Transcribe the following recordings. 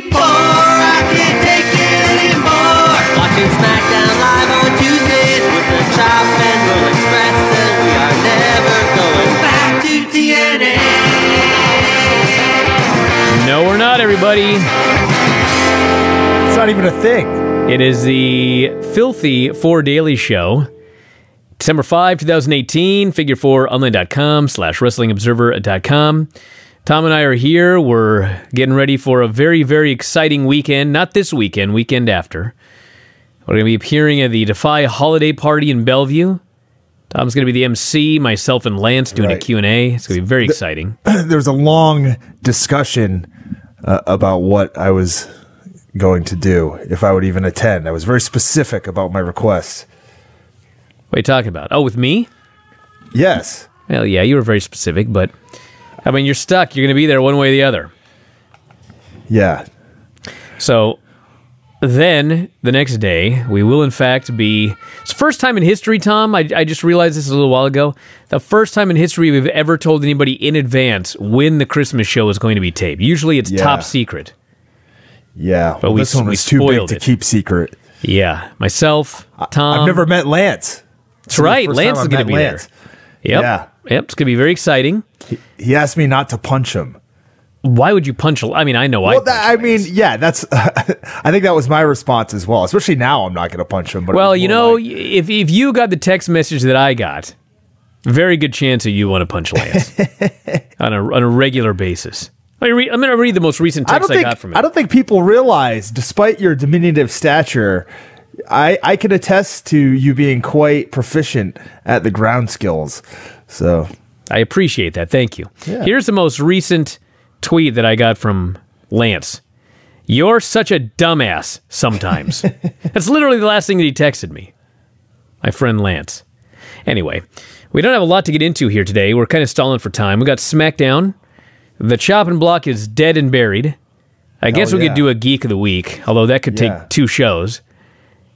before. I can't take it anymore. Watching SmackDown live on Tuesdays with the Chop and Roll Express, and we are never going back to TNA. No, we're not, everybody. It's not even a thing. It is the Filthy 4 Daily Show. December 5, 2018, figure4online.com/wrestlingobserver.com. Tom and I are here. We're getting ready for a very, very exciting weekend. Not this weekend, weekend after. We're going to be appearing at the Defy Holiday Party in Bellevue. Tom's going to be the MC, myself and Lance doing a Q&A. It's going to be very exciting. There's a long discussion about what I was going to do, if I would even attend. I was very specific about my request. What are you talking about? Oh, with me? Yes. Well, yeah, you were very specific, but I mean, you're stuck. You're going to be there one way or the other. Yeah. So then the next day, we will in fact be... It's the first time in history, Tom, I just realized this a little while ago, the first time in history we've ever told anybody in advance when the Christmas show is going to be taped. Usually it's top secret. Yeah. But this one was too big to keep secret. Yeah. Myself, Tom... I've never met Lance. That's right. Lance is going to be there. Yep. Yeah. Yep. It's going to be very exciting. He asked me not to punch him. Why would you punch? I mean, I know well, I mean, yeah, that's. I think that was my response as well. Especially now, I'm not going to punch him. But well, you know, if you got the text message that I got, very good chance that you want to punch Lance on a regular basis. I'm going to read the most recent text I got from him. I don't think people realize, despite your diminutive stature, I can attest to you being quite proficient at the ground skills. So I appreciate that. Thank you. Yeah. Here's the most recent tweet that I got from Lance. You're such a dumbass sometimes. That's literally the last thing that he texted me. My friend Lance. Anyway, we don't have a lot to get into here today. We're kind of stalling for time. We got SmackDown. The chopping block is dead and buried. I guess we could do a Geek of the Week, although that could take 2 shows.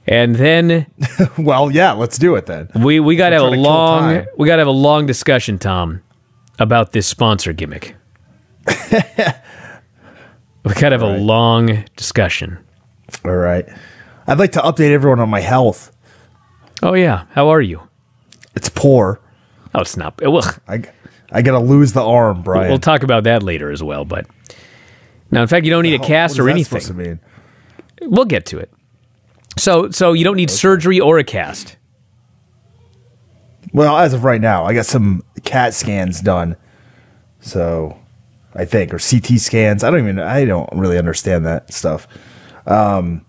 And then, well, yeah, let's do it then. We got to have a long discussion, Tom, about this sponsor gimmick. We got to have a long discussion. All right. I'd like to update everyone on my health. Oh yeah, how are you? It's poor. Oh, it's not. Ugh. I got to lose the arm, Brian. We'll talk about that later as well. But now, in fact, you don't need a cast or anything. What is that supposed to mean? We'll get to it. So you don't need surgery or a cast. Well, as of right now, I got some CAT scans done. So, I think, or CT scans. I don't really understand that stuff. Done,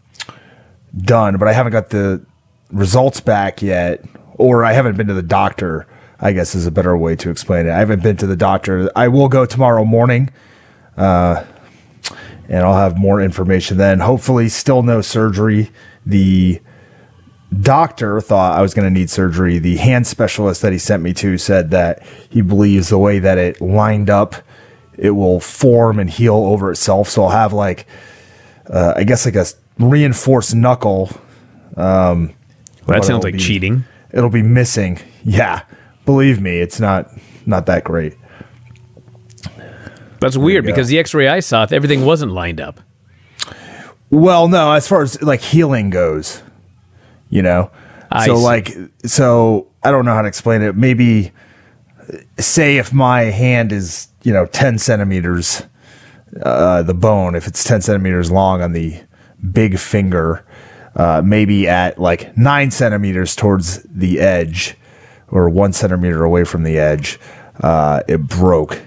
but I haven't got the results back yet, or I haven't been to the doctor, I guess is a better way to explain it. I haven't been to the doctor. I will go tomorrow morning, and I'll have more information then. Hopefully, still no surgery. The doctor thought I was going to need surgery. The hand specialist that he sent me to said that he believes the way that it lined up, it will form and heal over itself. So I'll have I guess like a reinforced knuckle. Well, that sounds like cheating. It'll be missing. Yeah, believe me, it's not that great. That's weird because the X-ray I saw, everything wasn't lined up. Well, no, as far as like healing goes, you know. So I don't know how to explain it. Maybe say if my hand is 10 centimeters, the bone, if it's 10 centimeters long on the big finger, maybe at like 9 centimeters towards the edge, or 1 centimeter away from the edge, it broke.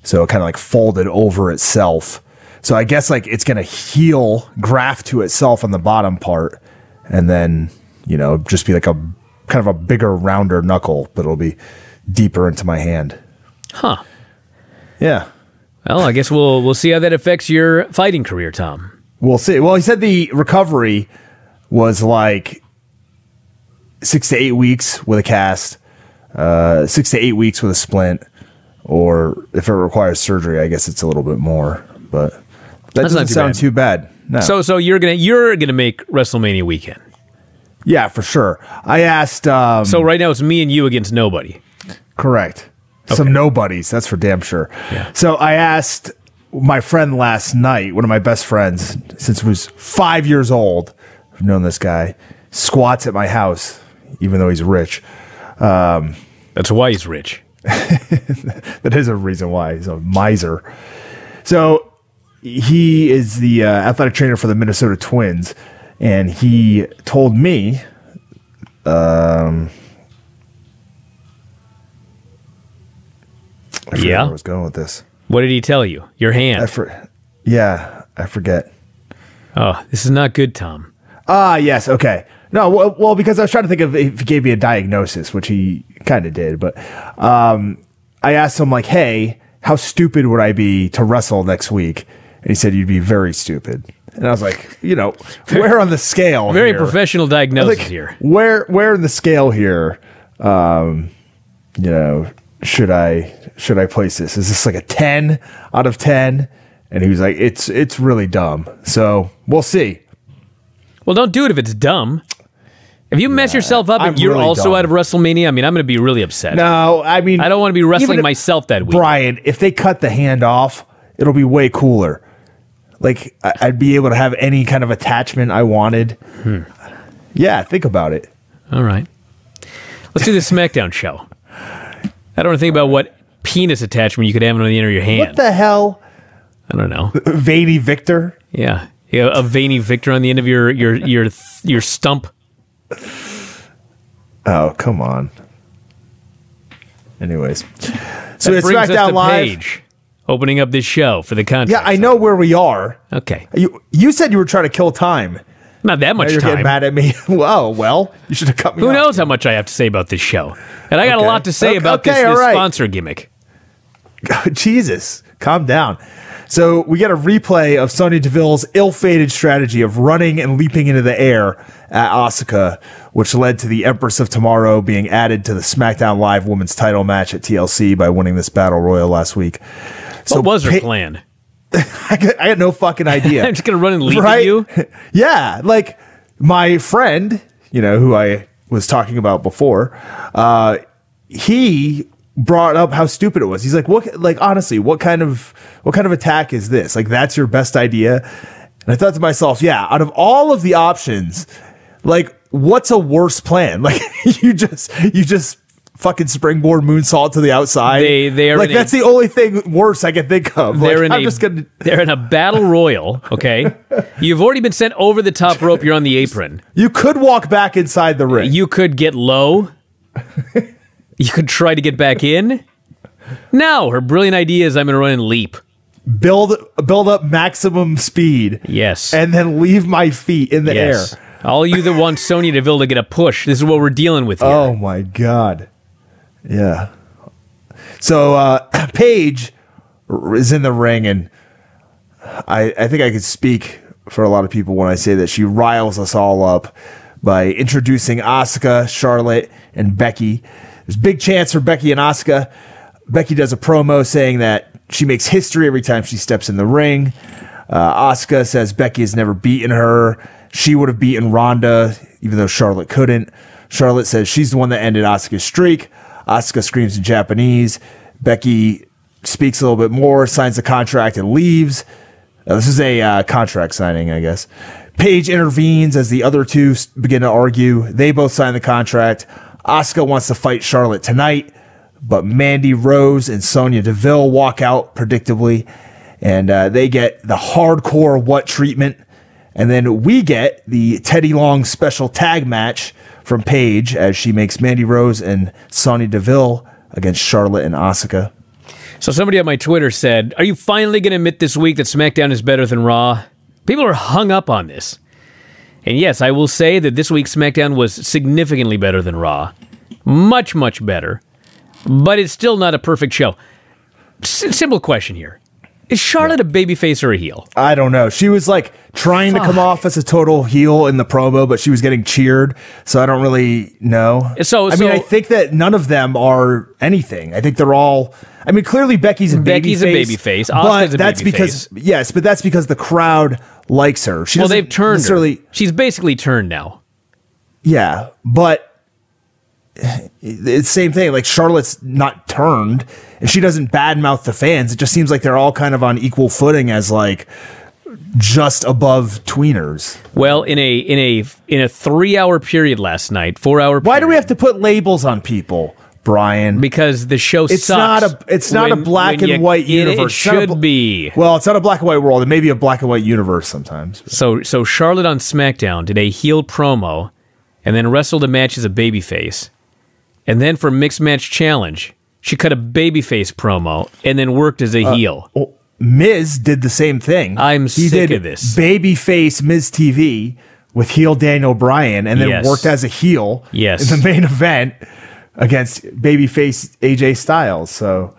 So it kind of like folded over itself. So I guess like it's going to heal, graft to itself on the bottom part, and then, just be like a kind of a bigger, rounder knuckle, but it'll be deeper into my hand. Huh. Yeah. Well, I guess we'll see how that affects your fighting career, Tom. We'll see. Well, he said the recovery was like 6 to 8 weeks with a cast, 6 to 8 weeks with a splint, or if it requires surgery, I guess it's a little bit more, but that doesn't sound too bad. No. So you're gonna make WrestleMania weekend. Yeah, for sure. I asked. So right now it's me and you against nobody. Correct. Okay. Some nobodies. That's for damn sure. Yeah. So I asked my friend last night, one of my best friends since I was 5 years old, I've known this guy, squats at my house, even though he's rich. That's why he's rich. That is a reason why. He's a miser. So he is the athletic trainer for the Minnesota Twins, and he told me I forget where I was going with this. What did he tell you? Your hand. I forget. Oh, this is not good, Tom. Yes, okay. No, well, because I was trying to think of if he gave me a diagnosis, which he kind of did, but I asked him, like, hey, how stupid would I be to wrestle next week? And he said, you'd be very stupid. And I was like, where on the scale Very here? professional diagnosis here. Where in the scale here, should I place this? Is this like a 10 out of 10? And he was like, it's really dumb. So we'll see. Well, don't do it if it's dumb. If you mess yourself up I'm and you're really also dumb. out of WrestleMania, I mean, I'm going to be really upset. No, I mean, I don't want to be wrestling even myself that week. Brian, if they cut the hand off, it'll be way cooler. Like, I'd be able to have any kind of attachment I wanted. Yeah, think about it. All right. Let's do the SmackDown show. I don't want to think about what penis attachment you could have on the end of your hand. What the hell? I don't know. Veiny Victor? Yeah. A veiny Victor on the end of your stump. Oh, come on. Anyways. So That it's brings us SmackDown to Live. Paige opening up this show for the contract. Yeah, I know where we are. Okay. You said you were trying to kill time. Not that much Now you're time. getting mad at me. Well, you should have cut me Who off. knows how much I have to say about this show? And I got a lot to say about this all right. sponsor gimmick. Jesus, calm down. So we get a replay of Sonya Deville's ill-fated strategy of running and leaping into the air at Asuka, which led to the Empress of Tomorrow being added to the SmackDown Live Women's Title match at TLC by winning this Battle Royal last week. What was her plan? I got no fucking idea. I'm just going to run and leap at you? Yeah, like my friend, who I was talking about before, he brought up how stupid it was. He's like, honestly, what kind of attack is this? Like, that's your best idea? And I thought to myself, yeah, out of all of the options, like, what's a worse plan? Like, you just fucking springboard moonsault to the outside. They are like, that's the only thing worse I can think of. They're Like, they're in a battle royal, okay? You've already been sent over the top rope. You're on the apron. You could walk back inside the ring. You could get low. You could try to get back in. No, her brilliant idea is I'm going to run and leap. Build up maximum speed. Yes. And then leave my feet in the air. All you that want Sonya Deville to get a push, this is what we're dealing with here. Oh my God. Yeah. So Paige is in the ring, and I think I could speak for a lot of people when I say that she riles us all up by introducing Asuka, Charlotte, and Becky. There's a big chance for Becky and Asuka. Becky does a promo saying that she makes history every time she steps in the ring. Asuka says Becky has never beaten her. She would have beaten Ronda, even though Charlotte couldn't. Charlotte says she's the one that ended Asuka's streak. Asuka screams in Japanese. Becky speaks a little bit more, signs the contract, and leaves. This is a contract signing, I guess. Paige intervenes as the other two begin to argue. They both sign the contract. Asuka wants to fight Charlotte tonight, but Mandy Rose and Sonya Deville walk out predictably, and they get the hardcore what treatment. And then we get the Teddy Long special tag match from Paige as she makes Mandy Rose and Sonya Deville against Charlotte and Asuka. So somebody on my Twitter said, are you finally going to admit this week that SmackDown is better than Raw? People are hung up on this. And yes, I will say that this week's SmackDown was significantly better than Raw. Much, much better. But it's still not a perfect show. Simple question here. Is Charlotte a babyface or a heel? I don't know. She was like trying to come off as a total heel in the promo, but she was getting cheered. So I don't really know. I mean, I think that none of them are anything. I think they're all. I mean, clearly Becky's a babyface. Asuka's a that's babyface. Because but that's because the crowd likes her. They've turned her. She's basically turned now. Yeah, but it's the same thing. Like Charlotte's not turned, and she doesn't badmouth the fans. It just seems like they're all kind of on equal footing as like just above tweeners. Well, in a 3-hour period last night, 4-hour. Why do we have to put labels on people, Brian? Because the show it's sucks. It's not a black and white universe. It should be. Well, it's not a black and white world. It may be a black and white universe sometimes. So Charlotte on SmackDown did a heel promo, and then wrestled a match as a babyface, and then for Mixed Match Challenge, she cut a babyface promo and then worked as a heel. Well, Miz did the same thing. He sick of this. Babyface Miz TV with heel Daniel Bryan, and then worked as a heel in the main event against babyface AJ Styles. So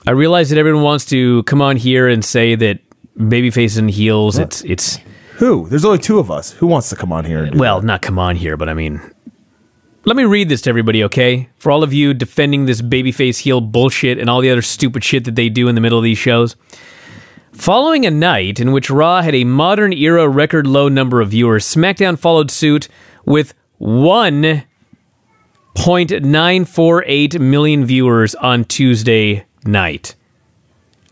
I realize that everyone wants to come on here and say that babyface and heels, it's who? There's only 2 of us. Who wants to come on here? And do that? Not come on here, but I mean, let me read this to everybody, okay? For all of you defending this babyface heel bullshit and all the other stupid shit that they do in the middle of these shows. Following a night in which Raw had a modern era record low number of viewers, SmackDown followed suit with 1.948 million viewers on Tuesday night.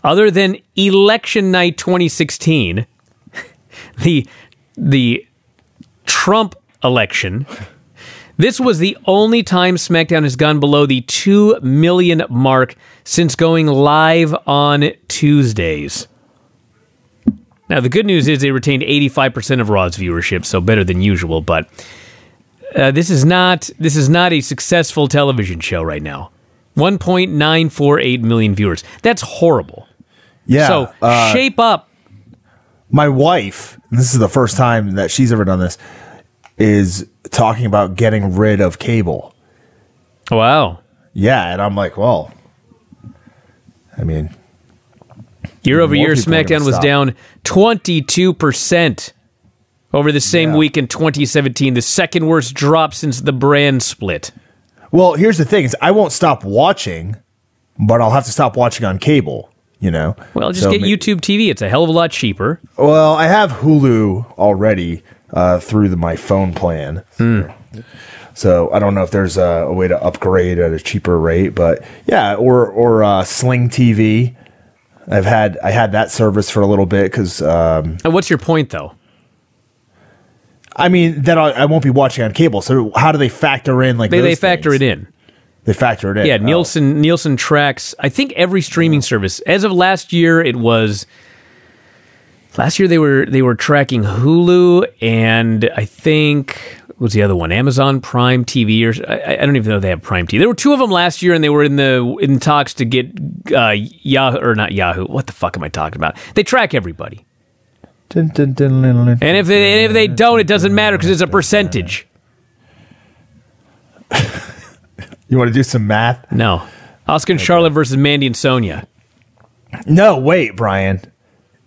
Other than election night 2016, the Trump election, this was the only time SmackDown has gone below the 2 million mark since going live on Tuesdays. Now, the good news is they retained 85% of Raw's viewership, so better than usual, but this is not a successful television show right now. 1.948 million viewers. That's horrible. Yeah. So, shape up. My wife, and this is the first time that she's ever done this, is talking about getting rid of cable. Wow. Yeah, and I'm like, well, I mean, year over year, SmackDown was down 22% over the same week in 2017, the second worst drop since the brand split. Well, here's the thing: is I won't stop watching, but I'll have to stop watching on cable. You know. Well, just get YouTube TV. It's a hell of a lot cheaper. Well, I have Hulu already through my phone plan. So I don't know if there's a way to upgrade at a cheaper rate, but yeah, or Sling TV. I had that service for a little bit because. What's your point, though? I mean, that I won't be watching on cable. So how do they factor in like they factor it in? They factor it in. Yeah, Nielsen tracks. I think every streaming service. As of last year, it was. Last year they were tracking Hulu and I think what was the other one, Amazon Prime TV or I don't even know if they have Prime TV. There were 2 of them last year and they were in talks to get Yahoo or not Yahoo. What the fuck am I talking about? They track everybody. And if they don't, it doesn't matter because it's a percentage. You want to do some math? No. Asuka and Charlotte versus Mandy and Sonya. No, wait, Brian.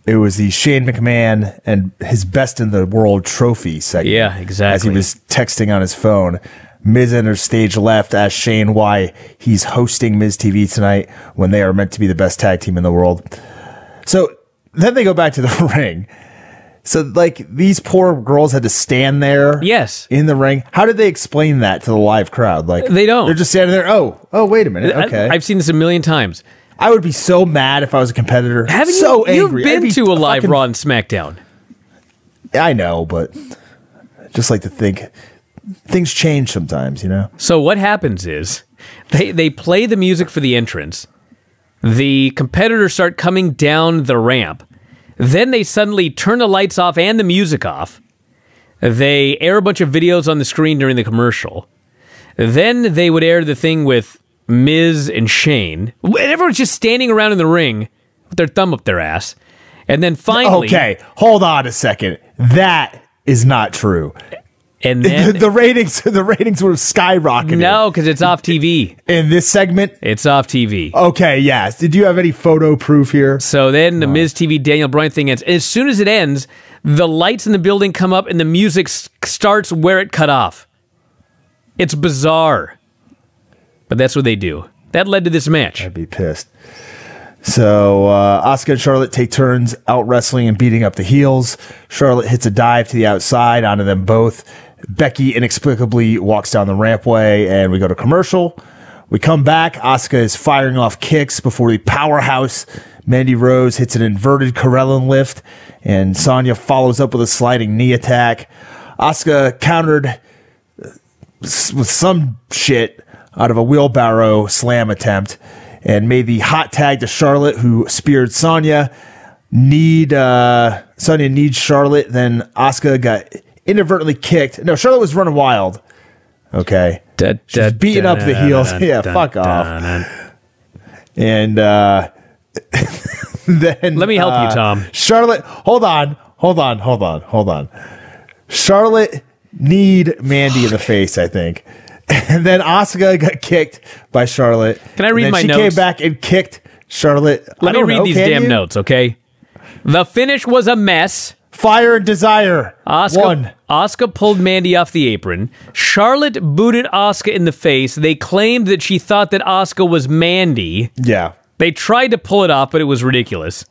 It was the Shane McMahon and his Best in the World trophy segment. Yeah, exactly. As he was texting on his phone. Miz enters stage left, asked Shane why he's hosting Miz TV tonight when they are meant to be the best tag team in the world. So then they go back to the ring. So, like, these poor girls had to stand there in the ring. How did they explain that to the live crowd? Like, they don't. They're just standing there. Oh, wait a minute. Okay. I've seen this a million times. I would be so mad if I was a competitor. Haven't so you? Angry. You've been to a live Raw and SmackDown. I know, but I just like to think things change sometimes, you know? So what happens is they play the music for the entrance. The competitors start coming down the ramp. Then they suddenly turn the lights off and the music off. They air a bunch of videos on the screen during the commercial. Then they would air the thing with Miz and Shane. Everyone's just standing around in the ring with their thumb up their ass. And then finally... Okay, hold on a second. That is not true. And then... the ratings were skyrocketing. No, because it's off TV. In this segment? It's off TV. Okay, yes. Did you have any photo proof here? So then the Miz TV Daniel Bryan thing ends. And as soon as it ends, the lights in the building come up and the music starts where it cut off. It's bizarre. But that's what they do. That led to this match. I'd be pissed. So Asuka and Charlotte take turns out wrestling and beating up the heels. Charlotte hits a dive to the outside onto them both. Becky inexplicably walks down the rampway, and we go to commercial. We come back. Asuka is firing off kicks before the powerhouse Mandy Rose hits an inverted Karelin lift, and Sonya follows up with a sliding knee attack. Asuka countered with some shit out of a wheelbarrow slam attempt and made the hot tag to Charlotte, who speared Sonya. Sonya needs Charlotte. Then Asuka got inadvertently kicked. No, Charlotte was running wild. Okay. She's beating up the heels. Yeah, fuck off. And then let me help you, Tom. Charlotte, hold on. Charlotte kneed Mandy in the face, I think. And then Asuka got kicked by Charlotte. Can I read my notes? She came back and kicked Charlotte. Let me read these damn notes, okay? The finish was a mess. Fire and Desire. Asuka pulled Mandy off the apron. Charlotte booted Asuka in the face. They claimed that she thought that Asuka was Mandy. Yeah. They tried to pull it off, but it was ridiculous.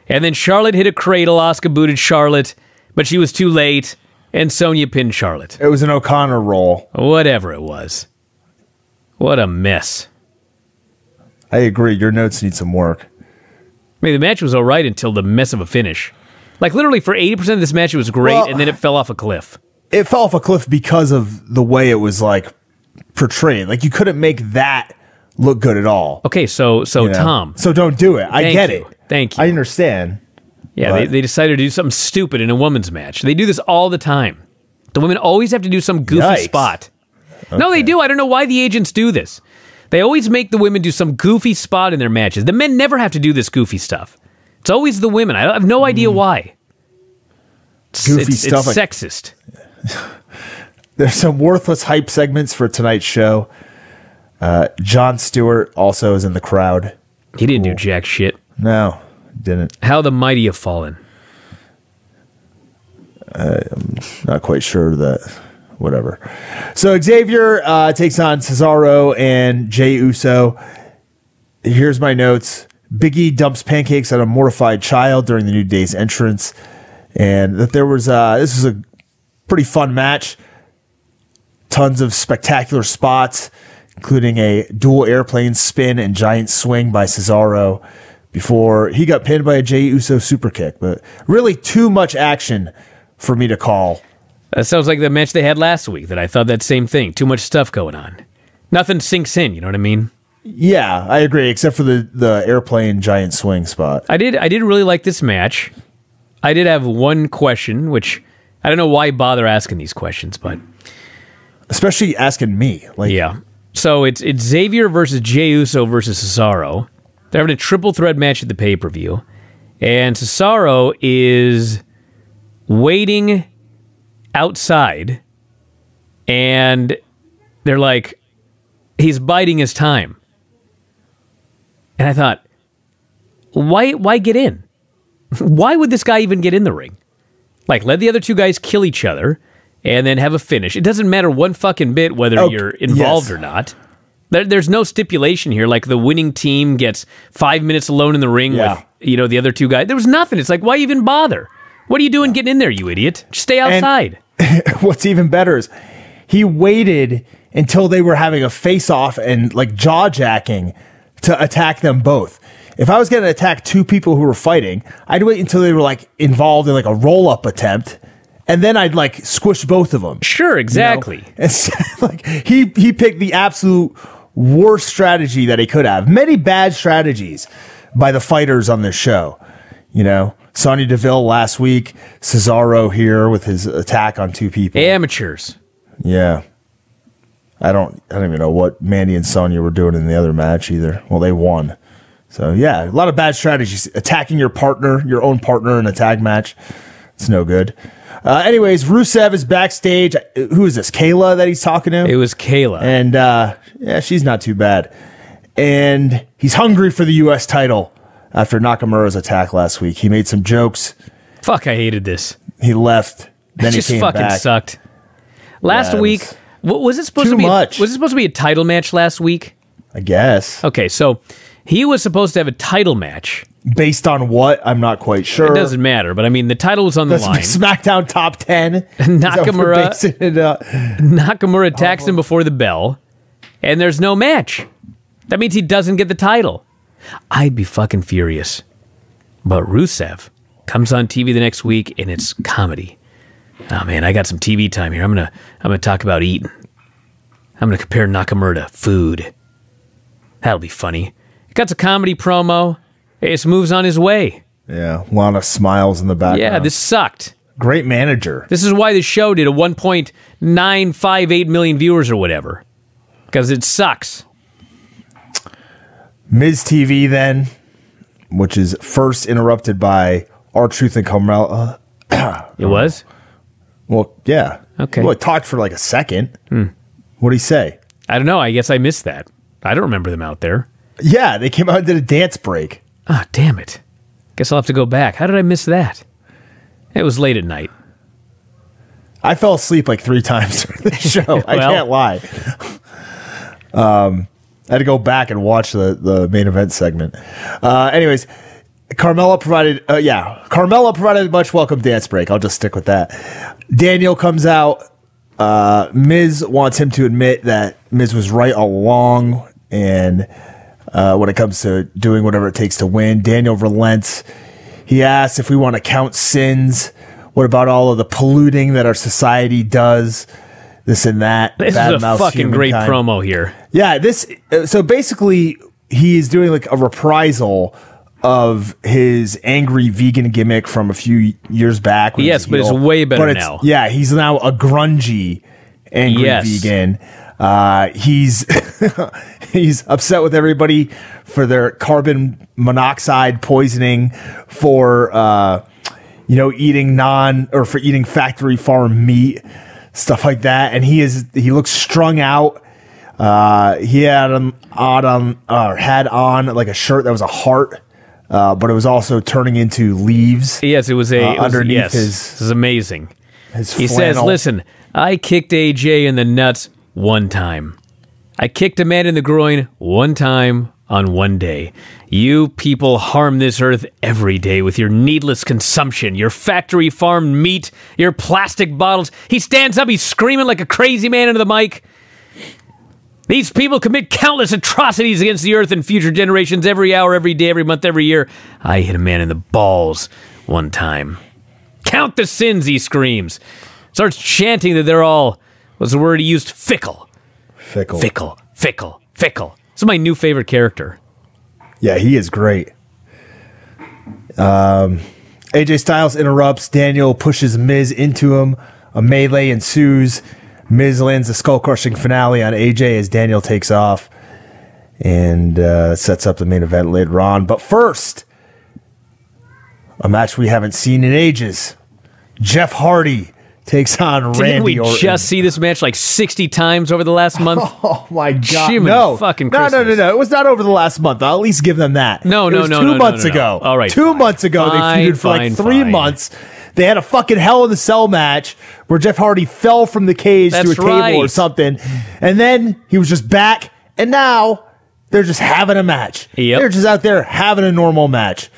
And then Charlotte hit a cradle. Asuka booted Charlotte, but she was too late, and Sonya pinned Charlotte. It was an O'Connor roll. Whatever it was. What a mess. I agree. Your notes need some work. I mean, the match was all right until the mess of a finish. Like, literally, for 80% of this match, it was great, and then it fell off a cliff. It fell off a cliff because of the way it was, like, portrayed. Like, you couldn't make that look good at all. Okay, so Tom. So don't do it. I get it. Thank you. I understand. Yeah, they decided to do something stupid in a women's match. They do this all the time. The women always have to do some goofy spot. Okay. No, they do. I don't know why the agents do this. They always make the women do some goofy spot in their matches. The men never have to do this goofy stuff. It's always the women. I have no idea why. Goofy stuff. It's sexist. There's some worthless hype segments for tonight's show. Jon Stewart also is in the crowd. He didn't do jack shit. No, didn't. How the mighty have fallen. I'm not quite sure that. Whatever. So Xavier takes on Cesaro and Jey Uso. Here's my notes. Big E dumps pancakes on a mortified child during the New Day's entrance. And that there was this was a pretty fun match. Tons of spectacular spots, including a dual airplane spin and giant swing by Cesaro before he got pinned by a Jey Uso super kick. But really too much action for me to call. That sounds like the match they had last week, that I thought that same thing. Too much stuff going on. Nothing sinks in, you know what I mean? Yeah, I agree, except for the airplane giant swing spot. I did really like this match. I did have one question, which I don't know why bother asking these questions, but... Especially asking me. Yeah. So it's Xavier versus Jey Uso versus Cesaro. They're having a triple threat match at the pay-per-view. And Cesaro is waiting outside, and they're like, he's biding his time. And I thought, why get in? Why would this guy even get in the ring? Like, let the other two guys kill each other and then have a finish. It doesn't matter one fucking bit whether you're involved or not. There's no stipulation here, like the winning team gets 5 minutes alone in the ring with the other two guys. There was nothing. It's like, why even bother? What are you doing getting in there, you idiot? Just stay outside. What's even better is he waited until they were having a face-off and like jaw-jacking to attack them both. If I was going to attack two people who were fighting, I'd wait until they were like involved in like a roll-up attempt, and then I'd like squish both of them. Sure, exactly. You know? And like he picked the absolute worst strategy that he could have. Many bad strategies by the fighters on this show, you know. Sonya Deville last week, Cesaro here with his attack on two people. Amateurs. Yeah. I don't even know what Mandy and Sonya were doing in the other match either. Well, they won. So, yeah, a lot of bad strategies. Attacking your partner, your own partner in a tag match. It's no good. Anyways, Rusev is backstage. Who is this? Kayla that he's talking to? It was Kayla. And, she's not too bad. And he's hungry for the U.S. title. After Nakamura's attack last week, he made some jokes. Fuck, I hated this. He left. Then he came back. It just fucking sucked. Last week, was it supposed to be? Was it supposed to be a title match last week? I guess. Okay, so he was supposed to have a title match Based on what? I'm not quite sure. It doesn't matter, but I mean, the title was on the line. SmackDown Top 10. Nakamura attacks him before the bell, and there's no match. That means he doesn't get the title. I'd be fucking furious. But Rusev comes on TV the next week, and it's comedy. Oh man, I got some TV time here. I'm gonna talk about eating. I'm gonna compare Nakamura to food. That'll be funny. He cuts a comedy promo. He just moves on his way. Yeah, a lot of smiles in the background. Yeah, this sucked. Great manager. This is why the show did a 1.958 million viewers or whatever. Because it sucks. Miz TV then, which is first interrupted by R-Truth and Carmella. It was? Well, yeah. Okay. Well, it talked for like a second. What'd he say? I don't know. I guess I missed that. I don't remember them out there. Yeah, they came out and did a dance break. Ah, damn it. Guess I'll have to go back. How did I miss that? It was late at night. I fell asleep like 3 times during the show. I can't lie. I had to go back and watch the main event segment. Anyways, Carmella provided a much welcome dance break. I'll just stick with that. Daniel comes out. Miz wants him to admit that Miz was right all along, and when it comes to doing whatever it takes to win, Daniel relents. He asks if we want to count sins. What about all of the polluting that our society does? This and that. This is a fucking great promo here. Yeah, so basically he's doing like a reprisal of his angry vegan gimmick from a few years back. Yes, but it's way better now. Yeah, he's now a grungy angry vegan. He's he's upset with everybody for their carbon monoxide poisoning, for eating factory farm meat, stuff like that. And he looks strung out. He had on like a shirt that was a heart, but it was also turning into leaves. Yes, it was underneath his. This is amazing. He says, "Listen, I kicked AJ in the nuts one time. I kicked a man in the groin one time on one day. You people harm this earth every day with your needless consumption, your factory farmed meat, your plastic bottles." He stands up, he's screaming like a crazy man into the mic. "These people commit countless atrocities against the earth and future generations every hour, every day, every month, every year. I hit a man in the balls one time. Count the sins," he screams. Starts chanting that they're all, what's the word he used? Fickle. Fickle. Fickle. Fickle. Fickle. This is my new favorite character. Yeah, he is great. AJ Styles interrupts. Daniel pushes Miz into him. A melee ensues. Miz lands a skull-crushing finale on AJ as Daniel takes off and sets up the main event later on. But first, a match we haven't seen in ages. Jeff Hardy takes on Randy Orton. Didn't we just see this match like 60 times over the last month? Oh my God. Jiminy fucking Christmas. No. It was not over the last month. I'll at least give them that. No. 2 months ago. All right. 2 months ago, they feuded for like 3 months. They had a fucking Hell in the Cell match where Jeff Hardy fell from the cage to a table or something. And then he was just back. And now they're just having a match. Yep. They're just out there having a normal match.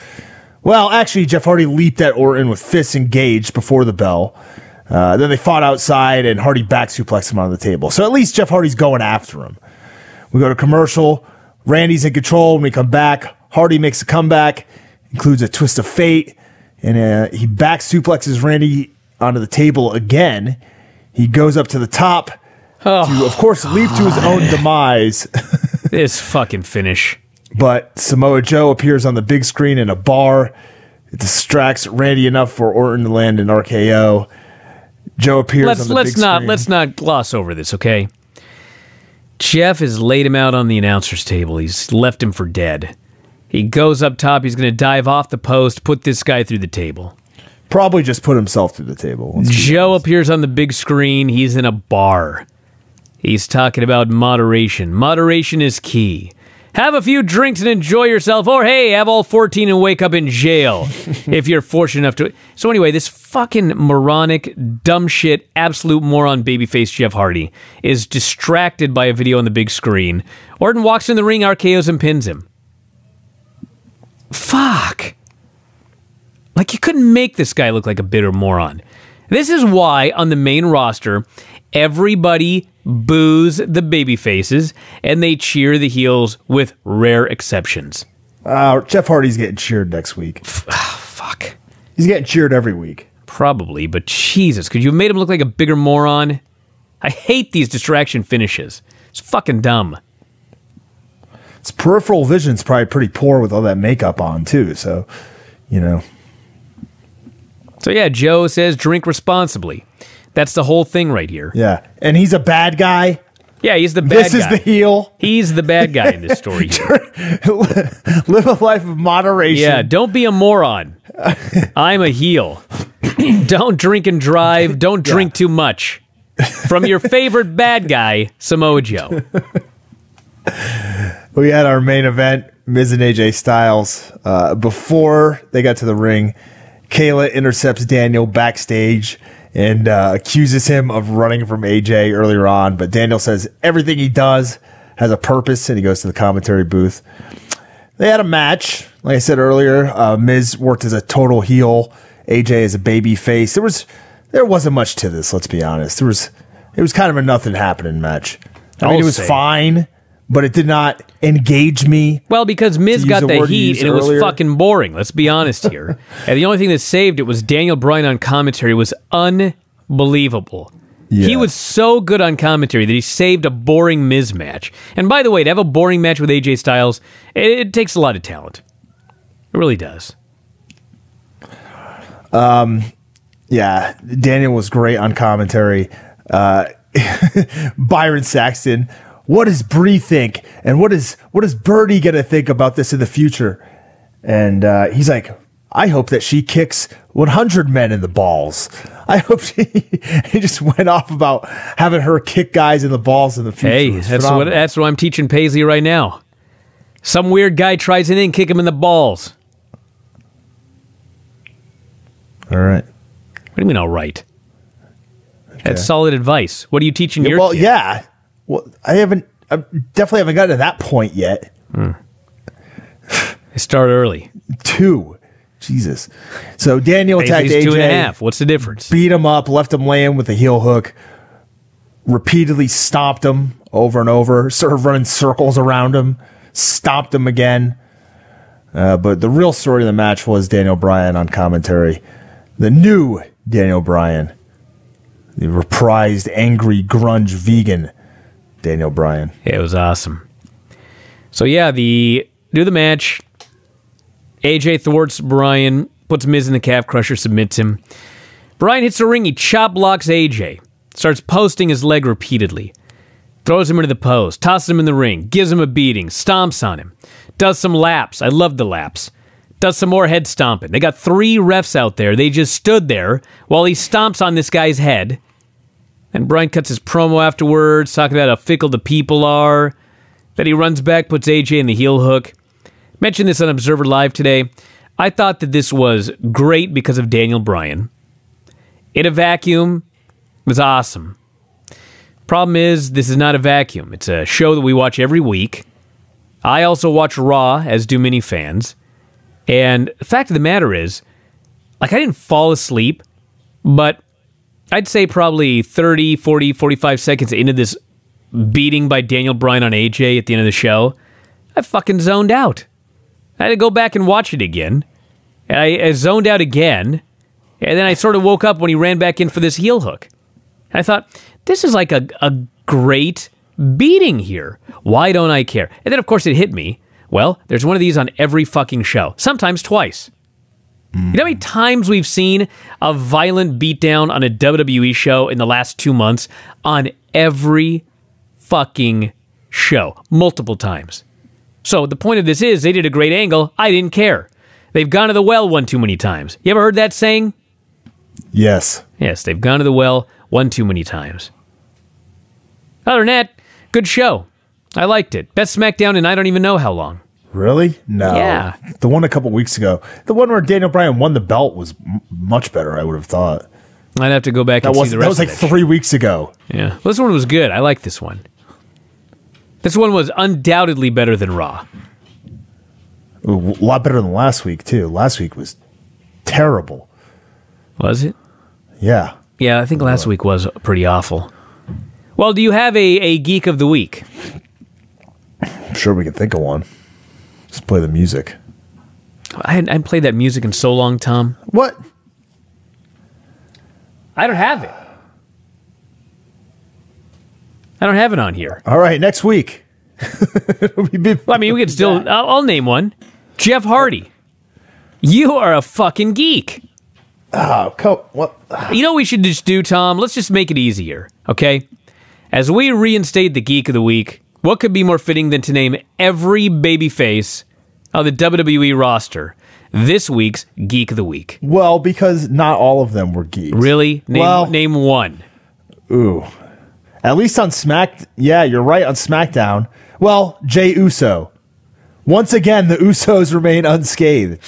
Well, actually, Jeff Hardy leaped at Orton with fists engaged before the bell. Then they fought outside, and Hardy back suplexed him on the table. So at least Jeff Hardy's going after him. We go to commercial. Randy's in control. When we come back, Hardy makes a comeback, includes a twist of fate, and he back suplexes Randy onto the table again. He goes up to the top to, of course, leap to his own demise. This fucking finish. But Samoa Joe appears on the big screen in a bar. It distracts Randy enough for Orton to land an RKO. Joe appears on the big screen. Let's not gloss over this, okay? Jeff has laid him out on the announcer's table. He's left him for dead. He goes up top. He's going to dive off the post, put this guy through the table. Probably just put himself through the table. Joe appears on the big screen. He's in a bar. He's talking about moderation. Moderation is key. Have a few drinks and enjoy yourself. Or, hey, have all 14 and wake up in jail if you're fortunate enough to. So anyway, this fucking moronic, dumb shit, absolute moron babyface Jeff Hardy is distracted by a video on the big screen. Orton walks in the ring, RKOs, and pins him. Fuck. Like, you couldn't make this guy look like a bitter moron. This is why, on the main roster, everybody boos the baby faces, and they cheer the heels with rare exceptions. Jeff Hardy's getting cheered next week. Fuck. He's getting cheered every week. Probably, but Jesus, could you have made him look like a bigger moron? I hate these distraction finishes. It's fucking dumb. His peripheral vision's probably pretty poor with all that makeup on, too, so, you know. So yeah, Joe says drink responsibly. That's the whole thing right here. Yeah, and he's a bad guy. Yeah, he's the bad This guy. is the heel. He's the bad guy in this story here. Live a life of moderation. Yeah, don't be a moron. I'm a heel. Don't drink and drive. Don't drink too much. From your favorite bad guy, Samoa Joe. We had our main event, Miz and AJ Styles. Before they got to the ring, Kayla intercepts Daniel backstage and accuses him of running from AJ earlier on. But Daniel says everything he does has a purpose, and he goes to the commentary booth. They had a match. Like I said earlier, Miz worked as a total heel, AJ as a baby face. There wasn't much to this, let's be honest. It was kind of a nothing happening match. I mean, it was fine, but it did not engage me. Well, because Miz got the heat and it was fucking boring. Let's be honest here. And the only thing that saved it was Daniel Bryan on commentary was unbelievable. Yeah. He was so good on commentary that he saved a boring Miz match. And by the way, to have a boring match with AJ Styles, it takes a lot of talent. It really does. Yeah, Daniel was great on commentary. Byron Saxton, what does Bree think? And what is Birdie going to think about this in the future? And he's like, I hope that she kicks 100 men in the balls. I hope he just went off about having her kick guys in the balls in the future. Hey, that's what I'm teaching Paisley right now. Some weird guy tries it in, kick him in the balls. All right. What do you mean, all right? Okay. That's solid advice. What are you teaching your kid? Yeah. Well, I definitely haven't gotten to that point yet. I start early. 2. Jesus. So Daniel attacked AJ. 2.5. What's the difference? Beat him up, left him laying with a heel hook, repeatedly stomped him over and over, sort of running circles around him, stomped him again. But the real story of the match was Daniel Bryan on commentary. The new Daniel Bryan. The reprised angry grunge vegan Daniel Bryan. Yeah, it was awesome. So yeah, do the match. AJ thwarts Bryan, puts Miz in the calf crusher, submits him. Bryan hits the ring, he chop blocks AJ. Starts posting his leg repeatedly. Throws him into the post, tosses him in the ring, gives him a beating, stomps on him. Does some laps. I love the laps. Does some more head stomping. They got 3 refs out there. They just stood there while he stomps on this guy's head. And Bryan cuts his promo afterwards, talking about how fickle the people are. Then he runs back, puts AJ in the heel hook. Mentioned this on Observer Live today. I thought that this was great because of Daniel Bryan. In a vacuum, it was awesome. Problem is, this is not a vacuum. It's a show that we watch every week. I also watch Raw, as do many fans. And the fact of the matter is, I didn't fall asleep, but I'd say probably 30, 40, 45 seconds into this beating by Daniel Bryan on AJ at the end of the show, I fucking zoned out. I had to go back and watch it again. And I zoned out again, and then I sort of woke up when he ran back in for this heel hook. And I thought, this is like a great beating here. Why don't I care? And then, of course, it hit me. Well, there's one of these on every fucking show. Sometimes twice. You know how many times we've seen a violent beatdown on a WWE show in the last 2 months? On every fucking show. Multiple times. So the point of this is, they did a great angle. I didn't care. They've gone to the well one too many times. You ever heard that saying? Yes. Yes, they've gone to the well one too many times. Other than that, good show. I liked it. Best SmackDown in I don't even know how long. Really? No. Yeah. The one a couple weeks ago. The one where Daniel Bryan won the belt was much better, I would have thought. I'd have to go back and see the rest of it. That was like 3 weeks ago. Yeah. Well, this one was good. I like this one. This one was undoubtedly better than Raw. A lot better than last week, too. Last week was terrible. Was it? Yeah. Yeah, I think last week was pretty awful. Well, do you have a Geek of the Week? I'm sure we can think of one. Just play the music. I hadn't played that music in so long, Tom. What? I don't have it. I don't have it on here. All right, next week. Well, I mean, we could still... I'll name one. Jeff Hardy. You are a fucking geek. Oh, what? You know what we should just do, Tom? Let's just make it easier, okay? As we reinstate the Geek of the Week, what could be more fitting than to name every babyface of the WWE roster this week's Geek of the Week? Well, because not all of them were geeks. Really? Name one. Ooh. At least on Yeah, you're right, on SmackDown. Well, Jey Uso. Once again, the Usos remain unscathed.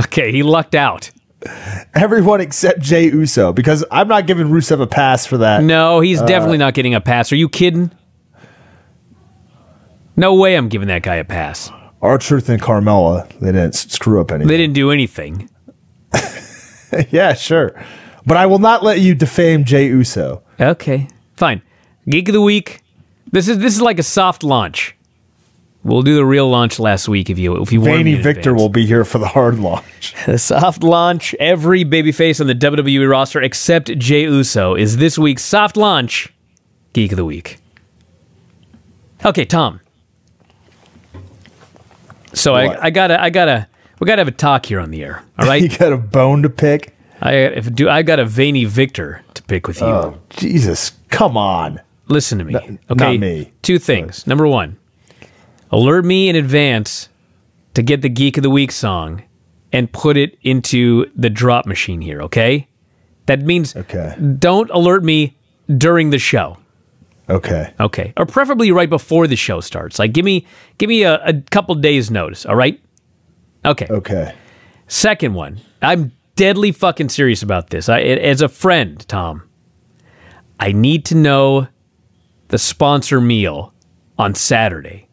Okay, he lucked out. Everyone except Jey Uso, because I'm not giving Rusev a pass for that. No, he's definitely not getting a pass. Are you kidding? No way I'm giving that guy a pass. R-Truth and Carmella, they didn't screw up anything. They didn't do anything. Yeah, sure. But I will not let you defame Jey Uso. Okay, fine. Geek of the Week. This is like a soft launch. We'll do the real launch last week if you want. Vanny Victor will be here for the hard launch. The soft launch. Every babyface on the WWE roster except Jey Uso is this week's soft launch Geek of the Week. Okay, Tom. So we gotta have a talk here on the air. All right, You got a bone to pick. I got a Vanny Victor to pick with you. Oh, Jesus, come on. Listen to me. Okay, not me. Two things. Number one, alert me in advance to get the Geek of the Week song and put it into the drop machine here, okay? That means don't alert me during the show. Okay. Okay. Or preferably right before the show starts. Like, give me a couple days notice, all right? Okay. Okay. Second one. I'm deadly fucking serious about this. As a friend, Tom, I need to know the sponsor meal on Saturday.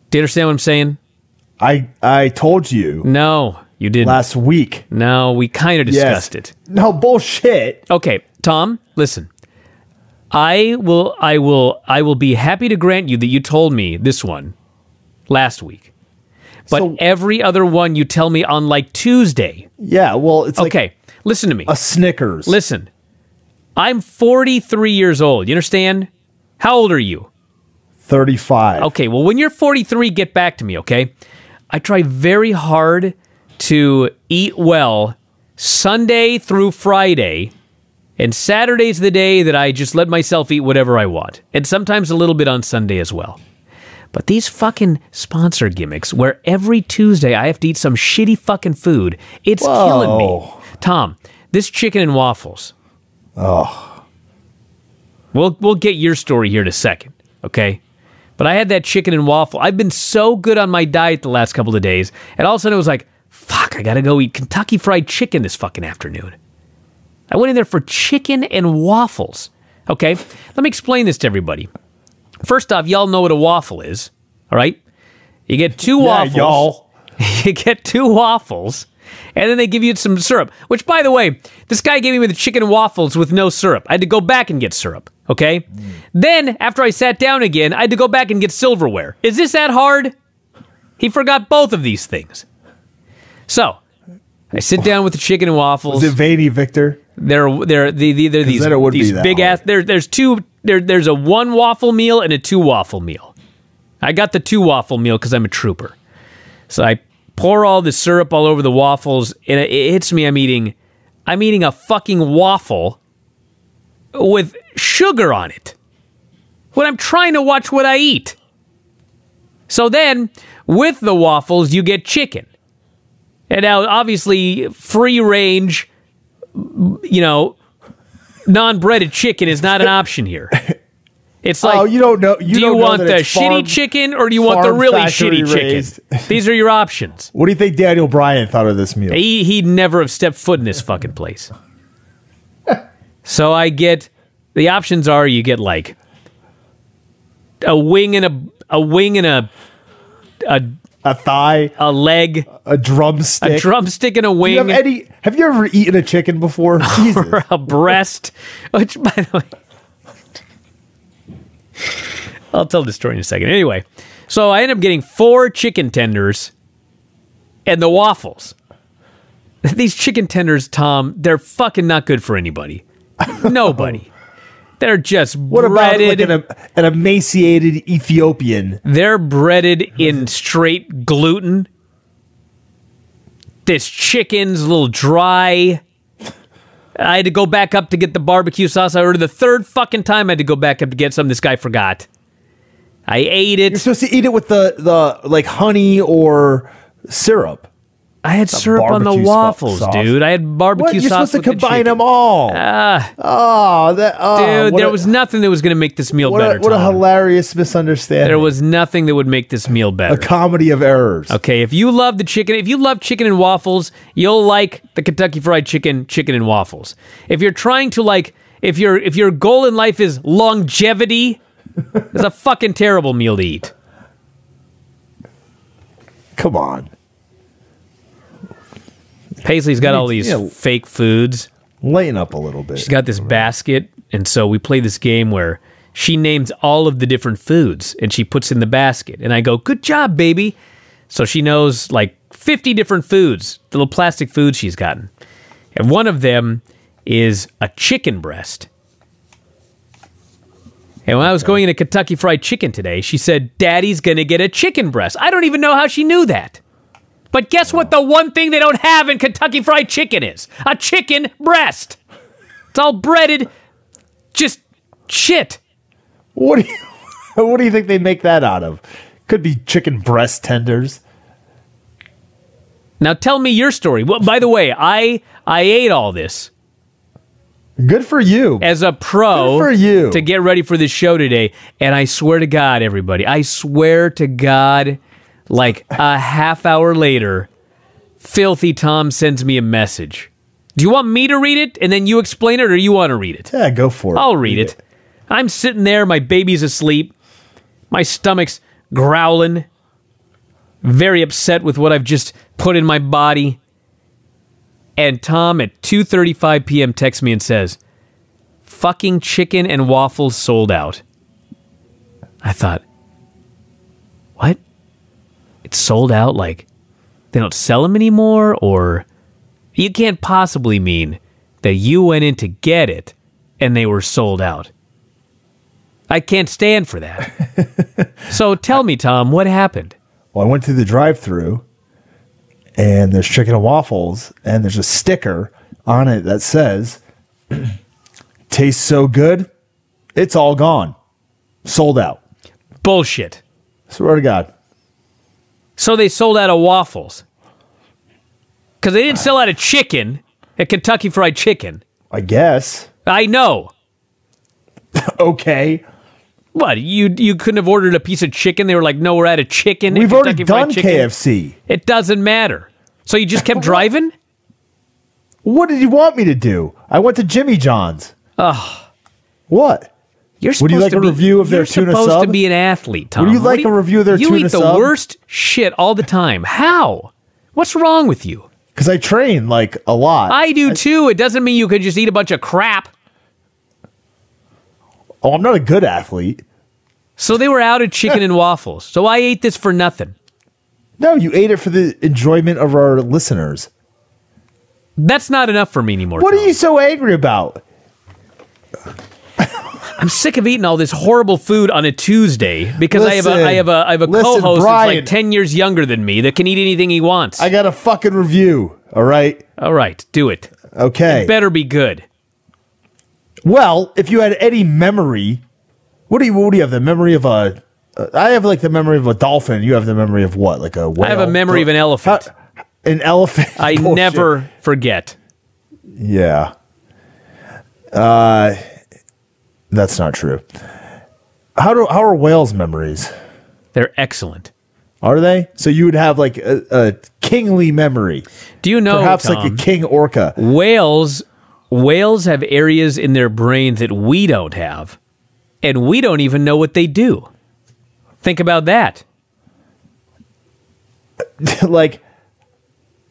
Do you understand what I'm saying? I told you. No, you didn't. Last week. No, we kind of discussed it. No, bullshit. Okay, Tom, listen. I will be happy to grant you that you told me this one last week. But every other one you tell me on like Tuesday. Yeah, well, it's like okay, listen to me. A Snickers. Listen. I'm 43 years old. You understand? How old are you? 35. Okay, well, when you're 43, get back to me, okay? I try very hard to eat well Sunday through Friday, and Saturday's the day that I just let myself eat whatever I want, and sometimes a little bit on Sunday as well. But these fucking sponsor gimmicks where every Tuesday I have to eat some shitty fucking food, it's killing me. Tom, this chicken and waffles. Oh. We'll get your story here in a second, okay? But I had that chicken and waffle. I've been so good on my diet the last couple of days, and all of a sudden it was like, fuck, I gotta go eat Kentucky Fried Chicken this fucking afternoon. I went in there for chicken and waffles, okay? Let me explain this to everybody. First off, y'all know what a waffle is, all right? You get two waffles. Y'all. You get two waffles, and then they give you some syrup, which, by the way, this guy gave me the chicken and waffles with no syrup. I had to go back and get syrup, okay? Then, after I sat down again, I had to go back and get silverware. Is this that hard? He forgot both of these things. So, I sit down with the chicken and waffles. Is it Vanny Victor? They're these big ass. There's a one waffle meal and a two waffle meal. I got the two waffle meal because I'm a trooper. So I pour all the syrup all over the waffles, and it hits me. I'm eating a fucking waffle with sugar on it when I'm trying to watch what I eat. So then, with the waffles, you get chicken. And now, obviously, free range, non-breaded chicken is not an option here. It's like, you don't know. Do you want the shitty chicken or do you want the really shitty raised chicken? These are your options. What do you think Daniel Bryan thought of this meal? He'd never have stepped foot in this fucking place. So I get, the options are you get like a wing and a a thigh, a leg, a drumstick, and a wing. Have you ever eaten a chicken before? Jesus. Or a breast. Which, by the way, I'll tell the story in a second. Anyway, so I ended up getting 4 chicken tenders and the waffles. These chicken tenders, Tom, they're fucking not good for anybody. Nobody. They're just breaded. What about like an emaciated Ethiopian? They're breaded in straight gluten. This chicken's a little dry. I had to go back up to get the barbecue sauce. I ordered the 3rd fucking time I had to go back up to get some. This guy forgot. I ate it. You're supposed to eat it with the like honey or syrup. I had syrup on the waffles, dude. I had barbecue sauce. You're supposed to with the combine chicken. them all. Dude, there was nothing that was going to make this meal better. What a hilarious misunderstanding. There was nothing that would make this meal better. A comedy of errors. Okay, if you love the chicken, if you love chicken and waffles, you'll like the Kentucky Fried Chicken and waffles. If you're trying to like, if your goal in life is longevity, it's a fucking terrible meal to eat. Come on. Paisley's got all these fake foods. Lighten up a little bit. She's got this basket, and so we play this game where she names all of the different foods, and she puts in the basket. And I go, good job, baby. So she knows like 50 different foods, the little plastic foods she's gotten. And one of them is a chicken breast. And when I was going into Kentucky Fried Chicken today, she said, Daddy's going to get a chicken breast. I don't even know how she knew that. But guess what the one thing they don't have in Kentucky Fried Chicken is? A chicken breast. It's all breaded, just shit. What do you think they make that out of? Could be chicken breast tenders. Now tell me your story. Well, by the way, I ate all this. Good for you. As a pro. Good for you. To get ready for this show today. And I swear to God, everybody, I swear to God, like a half hour later, Filthy Tom sends me a message. Do you want me to read it and then you explain it, or you want to read it? Yeah, go for it. I'll read it. I'm sitting there, my baby's asleep, my stomach's growling, very upset with what I've just put in my body. And Tom at 2:35 p.m. texts me and says, fucking chicken and waffles sold out. I thought, what? It's sold out? Like, they don't sell them anymore? Or you can't possibly mean that you went in to get it and they were sold out. I can't stand for that. So tell me, Tom, what happened? Well, I went through the drive-thru, and there's chicken and waffles, and there's a sticker on it that says, tastes so good, it's all gone. Sold out. Bullshit. Swear to God. So they sold out of waffles. Because they didn't sell out of chicken at Kentucky Fried Chicken. I guess. I know. Okay. What, you couldn't have ordered a piece of chicken? They were like, no, we're out of chicken. We've already done Chicken. KFC. It doesn't matter. So you just kept driving? What did you want me to do? I went to Jimmy John's. Ugh. What? You're Would you like a review of their tuna You're sub? supposed to be an athlete, Tom. Would you like a review of their tuna You eat the sub? worst shit all the time. How? What's wrong with you? Because I train, like, a lot. I do too. It doesn't mean you could just eat a bunch of crap. Oh, I'm not a good athlete. So they were out of chicken and waffles. So I ate this for nothing. No, you ate it for the enjoyment of our listeners. That's not enough for me anymore. What Tom. are you so angry about? I'm sick of eating all this horrible food on a Tuesday because I have a Listen, co-host Brian. that's like 10 years younger than me that can eat anything he wants. I got a fucking review, all right? All right, do it. Okay. It better be good. Well, if you had any memory, what do you have? The memory of a... I have like the memory of a dolphin. You have the memory of what? Like a whale? I have a memory of an elephant. An elephant? I Bullshit. never forget. Yeah. That's not true. How are whales' memories? They're excellent. Are they? So you would have like a kingly memory. Do you know, perhaps Tom, like a king orca? Whales have areas in their brain that we don't have, and we don't even know what they do. Think about that. Like,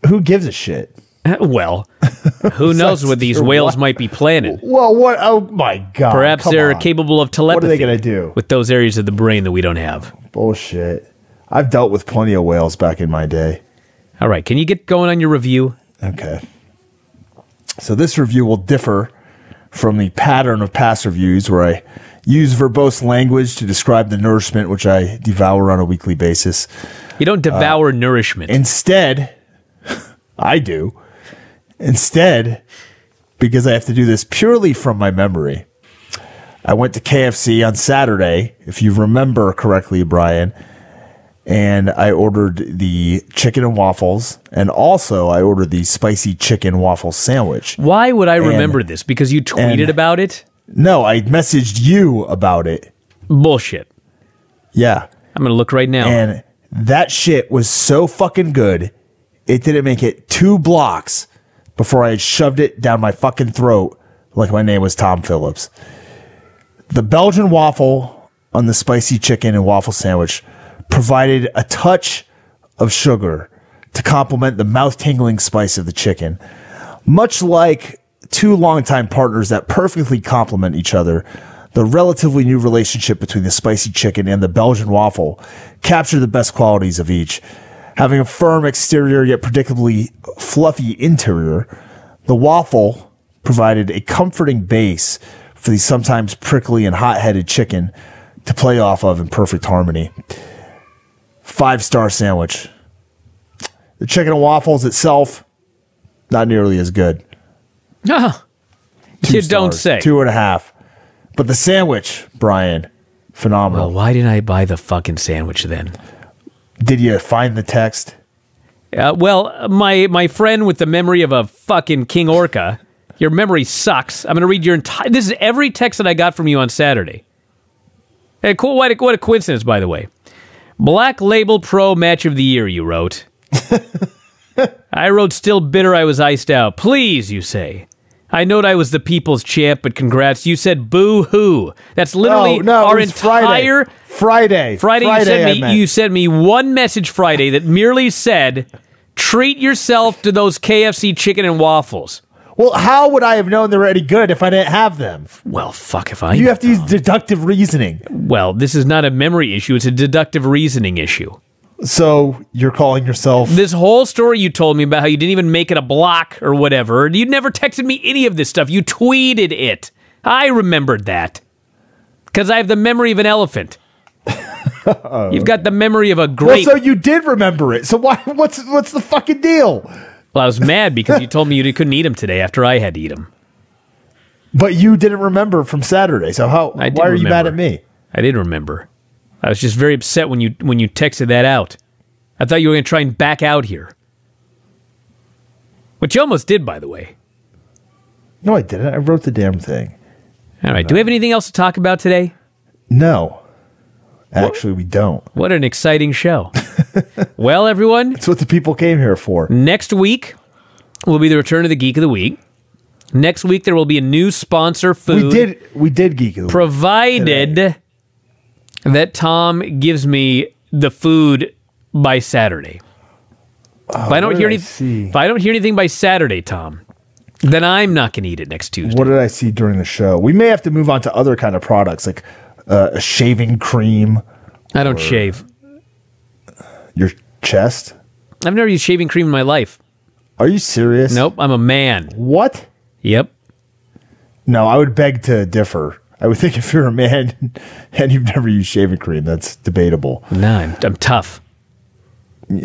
who gives a shit? Well, who knows what these whales might be planning? Well, what? Oh my God! Perhaps come they're on. capable of telepathy. What are they gonna do with those areas of the brain that we don't have? Bullshit. I've dealt with plenty of whales back in my day. All right, can you get going on your review? Okay. So this review will differ from the pattern of past reviews where I use verbose language to describe the nourishment which I devour on a weekly basis. You don't devour nourishment. Instead, I do. Instead, because I have to do this purely from my memory, I went to KFC on Saturday, if you remember correctly, Brian, and I ordered the chicken and waffles, and also I ordered the spicy chicken waffle sandwich. Why would I remember this? Because you tweeted about it? No, I messaged you about it. Bullshit. Yeah. I'm going to look right now. And that shit was so fucking good, it didn't make it 2 blocks before I had shoved it down my fucking throat like my name was Tom Phillips. The Belgian waffle on the spicy chicken and waffle sandwich provided a touch of sugar to complement the mouth-tingling spice of the chicken. Much like 2 longtime partners that perfectly complement each other, the relatively new relationship between the spicy chicken and the Belgian waffle captured the best qualities of each. Having a firm exterior yet predictably fluffy interior, the waffle provided a comforting base for the sometimes prickly and hot-headed chicken to play off of in perfect harmony. 5-star sandwich. The chicken and waffles itself, not nearly as good. Ah, 2 you don't stars, say. 2.5. But the sandwich, Brian, phenomenal. Well, why didn't I buy the fucking sandwich then? Did you find the text? Well, my friend with the memory of a fucking king orca, your memory sucks. I'm going to read your entire... This is every text that I got from you on Saturday. Hey, cool, what a coincidence, by the way. Black Label Pro Match of the Year, you wrote. I wrote, still bitter I was iced out. Please, you say. I knowed I was the people's champ, but congrats. You said boo-hoo. That's literally our entire... Friday, you sent me one message Friday that merely said, treat yourself to those KFC chicken and waffles. Well, how would I have known they were any good if I didn't have them? Well, fuck if I You know. have to use deductive reasoning. Well, this is not a memory issue. It's a deductive reasoning issue. So you're calling yourself... This whole story you told me about how you didn't even make it a block or whatever, you never texted me any of this stuff. You tweeted it. I remembered that. Because I have the memory of an elephant. You've got the memory of a grape. Well, so you did remember it. So why? What's the fucking deal? Well, I was mad because you told me you couldn't eat them today after I had to eat them. But you didn't remember from Saturday. So why are you mad at me? I did remember. I was just very upset when you texted that out. I thought you were going to try and back out here. Which you almost did, by the way. No, I didn't. I wrote the damn thing. All right. Do we have anything else to talk about today? No. Actually, we don't. What an exciting show. Well, everyone. That's what the people came here for. Next week will be the return of the Geek of the Week. Next week, there will be a new sponsor food. We did Geek of the Week. Provided that Tom gives me the food by Saturday. If I don't hear anything by Saturday, Tom, then I'm not going to eat it next Tuesday. What did I see during the show? We may have to move on to other kind of products, like a shaving cream. I don't shave. Your chest? I've never used shaving cream in my life. Are you serious? Nope, I'm a man. What? Yep. No, I would beg to differ. I would think if you're a man and you've never used shaving cream, that's debatable. No, I'm tough.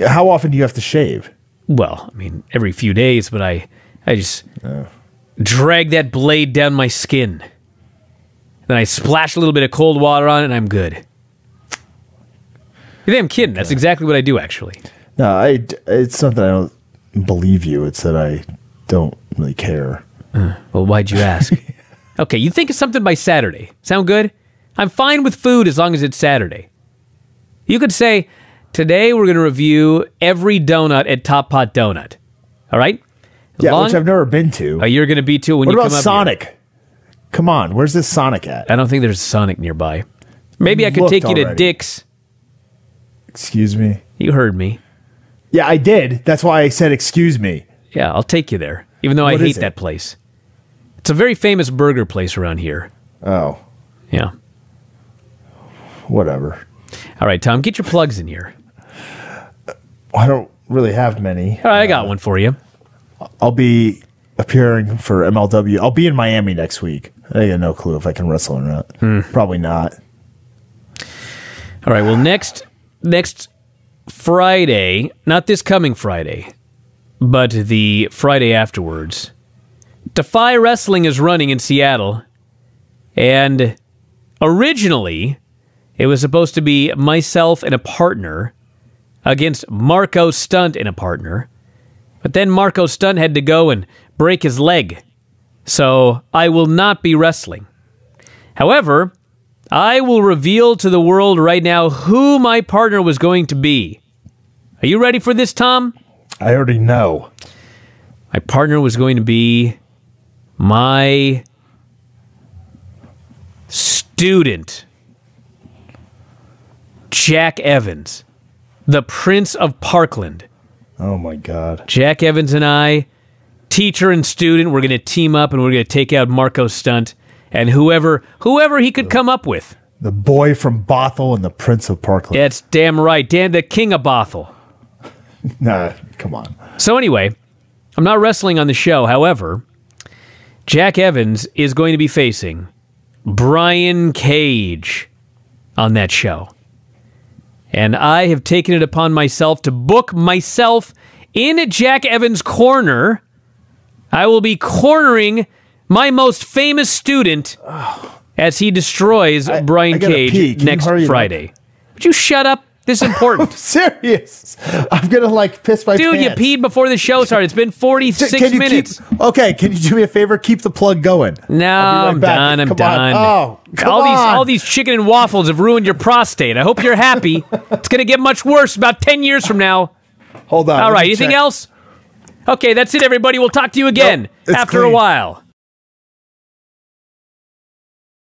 How often do you have to shave? Well, I mean, every few days, but I just drag that blade down my skin. Then I splash a little bit of cold water on it, and I'm good. You think I'm kidding? That's exactly what I do, actually. No, it's not that I don't believe you. It's that I don't really care. Well, why'd you ask? Okay, you think of something by Saturday. Sound good? I'm fine with food as long as it's Saturday. You could say, today we're going to review every donut at Top Pot Donut. All right? Which I've never been to. Oh, you're going to be too when you come up. What about Sonic? Come on, where's this Sonic at? I don't think there's a Sonic nearby. Maybe I could take you to Dick's. Excuse me? You heard me. Yeah, I did. That's why I said excuse me. Yeah, I'll take you there, even though I What hate is it? that place. It's a very famous burger place around here. Oh, Yeah. whatever. All right, Tom, get your plugs in here. I don't really have many. All right, I got one for you. I'll be appearing for MLW. I'll be in Miami next week. I got no clue if I can wrestle or not. Probably not. All right, well, next Friday, not this coming Friday, but the Friday afterwards, Defy Wrestling is running in Seattle, and originally it was supposed to be myself and a partner against Marco Stunt and a partner, but then Marco Stunt had to go and break his leg, so I will not be wrestling. However, I will reveal to the world right now who my partner was going to be. Are you ready for this, Tom? I already know. My partner was going to be my student, Jack Evans, the Prince of Parkland. Oh my God. Jack Evans and I, teacher and student, we're going to team up and we're going to take out Marco Stunt and whoever he could come up with. The boy from Bothell and the Prince of Parkland. That's damn right. Dan, the king of Bothell. Nah, come on. So anyway, I'm not wrestling on the show. However, Jack Evans is going to be facing Brian Cage on that show. And I have taken it upon myself to book myself in Jack Evans' corner. I will be cornering my most famous student as he destroys Brian I gotta Cage pee. Can you next hurry it up? Friday. Would you shut up? This is important. Serious. I'm going to piss my Dude, pants. you peed before the show started. It's been 46 Can you minutes. Can you do me a favor? Keep the plug going. No, I'll I'm be right back. done. I'm Come done. on. Oh, come on. All these chicken and waffles have ruined your prostate. I hope you're happy. It's going to get much worse about 10 years from now. Hold on. All let right, me anything check. else? Okay, that's it, everybody. We'll talk to you again Nope, it's after a clean. while.